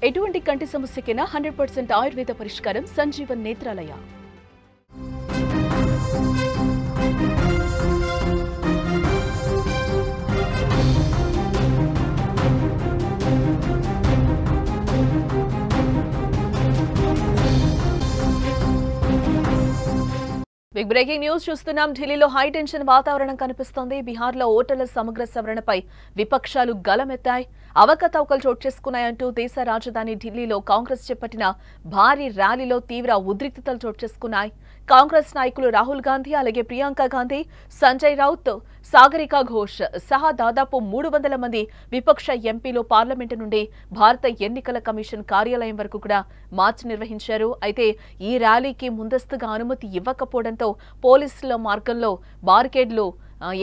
ఎటువంటి కంటి సమస్యకైనా 100% ఆయుర్వేద పరిష్కారం Sanjeevan Netralaya. Big breaking news చూస్తున్నాం. ఢిల్లీలో హై టెన్షన్ వాతావరణం కనిపిస్తోంది. బిహార్లో ఓటర్ల సమగ్ర సవరణపై విపక్షాలు గలమెత్తాయి. అవకతవకలు చోటు చేసుకున్నాయంటూ దేశ రాజధాని ఢిల్లీలో కాంగ్రెస్ చేపట్టిన భారీ ర్యాలీలో తీవ్ర ఉద్రిక్తతలు చోటు చేసుకున్నాయి. కాంగ్రెస్ నాయకులు రాహుల్ గాంధీ, అలాగే ప్రియాంక గాంధీ, సంజయ్ రౌత్, సాగరికా ఘోష్ సహా దాదాపు 300 మంది విపక్ష ఎంపీలు పార్లమెంటు నుండి భారత ఎన్నికల కమిషన్ కార్యాలయం వరకు కూడా మార్చ్ నిర్వహించారు. అయితే ఈ ర్యాలీకి ముందస్తుగా అనుమతి ఇవ్వకపోవడంతో పోలీసుల మార్గంలో బారికేడ్లు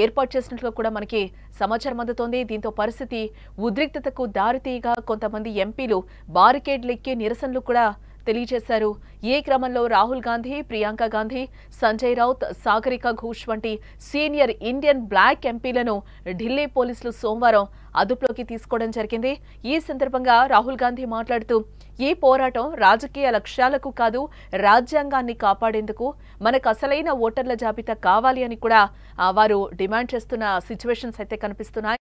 ఏర్పాటు చేసినట్లు కూడా మనకి సమాచారం అందుతోంది. దీంతో పరిస్థితి ఉద్రిక్తతకు దారితీయగా కొంతమంది ఎంపీలు బారికేడ్లెక్కి నిరసనలు కూడా తెలియజేశారు. ఈ క్రమంలో రాహుల్ గాంధీ, ప్రియాంక గాంధీ, సంజయ్ రౌత్, సాగరికా ఘోష్ వంటి సీనియర్ ఇండియన్ బ్లాక్ ఎంపీలను ఢిల్లీ పోలీసులు సోమవారం అదుపులోకి తీసుకోవడం జరిగింది. ఈ సందర్భంగా రాహుల్ గాంధీ మాట్లాడుతూ, ఈ పోరాటం రాజకీయ లక్ష్యాలకు కాదు, రాజ్యాంగాన్ని కాపాడేందుకు మనకు అసలైన ఓటర్ల జాబితా కావాలి అని కూడా వారు డిమాండ్ చేస్తున్న సిచ్యువేషన్స్ అయితే కనిపిస్తున్నాయి.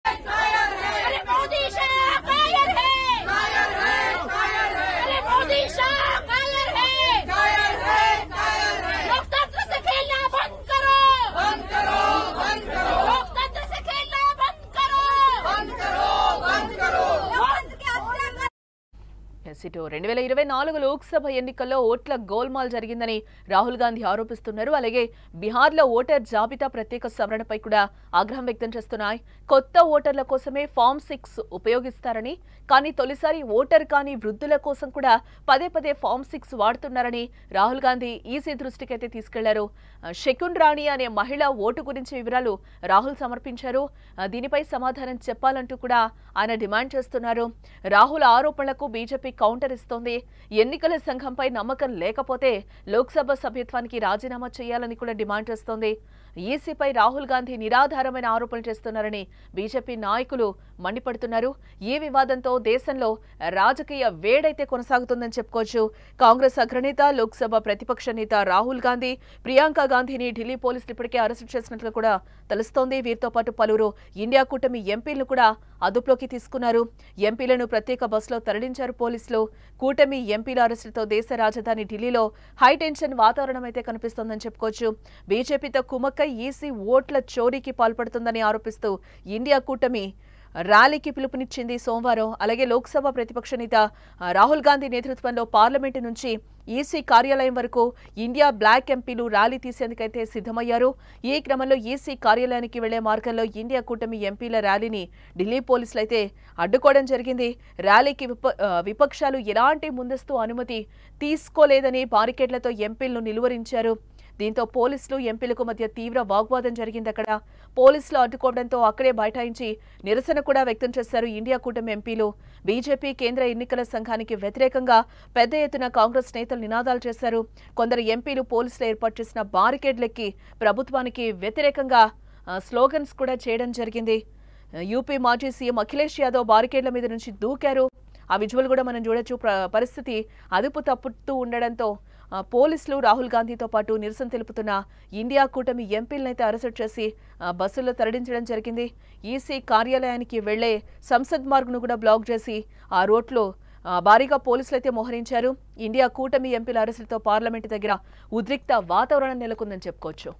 ఇటు 2024 లోక్సభ ఎన్నికల్లో ఓట్ల గోల్మాల్ జరిగిందని రాహుల్ గాంధీ ఆరోపిస్తున్నారు. అలాగే బీహార్లో ఓటర్ జాబితా ప్రత్యేక సవరణపై కూడా ఆగ్రహం వ్యక్తం చేస్తున్నాయి. కొత్త ఓటర్ల కోసమే ఫామ్ 6 ఉపయోగిస్తారని, కానీ తొలిసారి ఓటర్ కాని వృద్ధుల కోసం కూడా పదే పదే ఫామ్ 6 వాడుతున్నారని రాహుల్ గాంధీ ఈసీ దృష్టికి అయితే తీసుకెళ్లారు. శకున్ రాణి అనే మహిళ ఓటు గురించి వివరాలు రాహుల్ సమర్పించారు. దీనిపై సమాధానం చెప్పాలంటూ కూడా ఆయన డిమాండ్ చేస్తున్నారు. రాహుల్ ఆరోపణలకు బీజేపీ కౌంటర్ ఇస్తోంది. ఎన్నికల సంఘంపై నమ్మకం లేకపోతే లోక్సభ సభ్యత్వానికి రాజీనామా చేయాలని కూడా డిమాండ్ చేస్తోంది. ఈసీపై రాహుల్ గాంధీ నిరాధారమైన ఆరోపణలు చేస్తున్నారని బీజేపీ నాయకులు మండిపడుతున్నారు. ఈ వివాదంతో దేశంలో రాజకీయ వేడైతే కొనసాగుతుందని చెప్పుకోవచ్చు. కాంగ్రెస్ అగ్రనేత, లోక్సభ ప్రతిపక్ష నేత రాహుల్ గాంధీ, ప్రియాంక గాంధీని ఢిల్లీ పోలీసులు ఇప్పటికే అరెస్టు చేసినట్లు కూడా తెలుస్తోంది. వీరితో పాటు పలువురు ఇండియా కూటమి ఎంపీలను కూడా అదుపులోకి తీసుకున్నారు. ఎంపీలను ప్రత్యేక బస్సులో తరలించారు పోలీసులు. కూటమి ఎంపీల అరెస్టుతో దేశ రాజధాని ఢిల్లీలో హై టెన్షన్ వాతావరణం అయితే కనిపిస్తోందని చెప్పుకోవచ్చు. బీజేపీతో కుమ్మక్కై ఈసీ ఓట్ల చోరీకి పాల్పడుతుందని ఆరోపిస్తూ ఇండియా కూటమి ర్యాలీకి పిలుపునిచ్చింది సోమవారం. అలాగే లోక్సభ ప్రతిపక్ష నేత రాహుల్ గాంధీ నేతృత్వంలో పార్లమెంటు నుంచి ఈసీ కార్యాలయం వరకు ఇండియా బ్లాక్ ఎంపీలు ర్యాలీ తీసేందుకైతే సిద్ధమయ్యారు. ఈ క్రమంలో ఈసీ కార్యాలయానికి వెళ్లే మార్గంలో ఇండియా కూటమి ఎంపీల ర్యాలీని ఢిల్లీ పోలీసులు అయితే అడ్డుకోవడం జరిగింది. ర్యాలీకి విపక్షాలు ఎలాంటి ముందస్తు అనుమతి తీసుకోలేదని బారికేడ్లతో ఎంపీలను నిలువరించారు. దీంతో పోలీసులు, ఎంపీలకు మధ్య తీవ్ర వాగ్వాదం జరిగింది. అక్కడ పోలీసులు అడ్డుకోవడంతో అక్కడే బైఠాయించి నిరసన కూడా వ్యక్తం చేశారు ఇండియా కూటమి ఎంపీలు. బీజేపీ కేంద్ర ఎన్నికల సంఘానికి వ్యతిరేకంగా పెద్ద ఎత్తున కాంగ్రెస్ నేతలు నినాదాలు చేశారు. కొందరు ఎంపీలు పోలీసులు ఏర్పాటు చేసిన బారికేడ్లెక్కి ప్రభుత్వానికి వ్యతిరేకంగా స్లోగన్స్ కూడా చేయడం జరిగింది. యూపీ మాజీ సీఎం అఖిలేష్ యాదవ్ బారికేడ్ల మీద నుంచి దూకారు. ఆ విజువల్ కూడా మనం చూడొచ్చు. పరిస్థితి అదుపు తప్పుతూ ఉండడంతో పోలీసులు రాహుల్ గాంధీతో పాటు నిరసన తెలుపుతున్న ఇండియా కూటమి ఎంపీలనైతే అరెస్టు చేసి బస్సుల్లో తరలించడం జరిగింది. ఈసీ కార్యాలయానికి వెళ్లే సంసద్ మార్గ్ను కూడా బ్లాక్ చేసి ఆ రోడ్లో భారీగా పోలీసులు అయితే మోహరించారు. ఇండియా కూటమి ఎంపీల అరెస్టులతో పార్లమెంటు దగ్గర ఉద్రిక్త వాతావరణం నెలకొందని చెప్పుకోవచ్చు.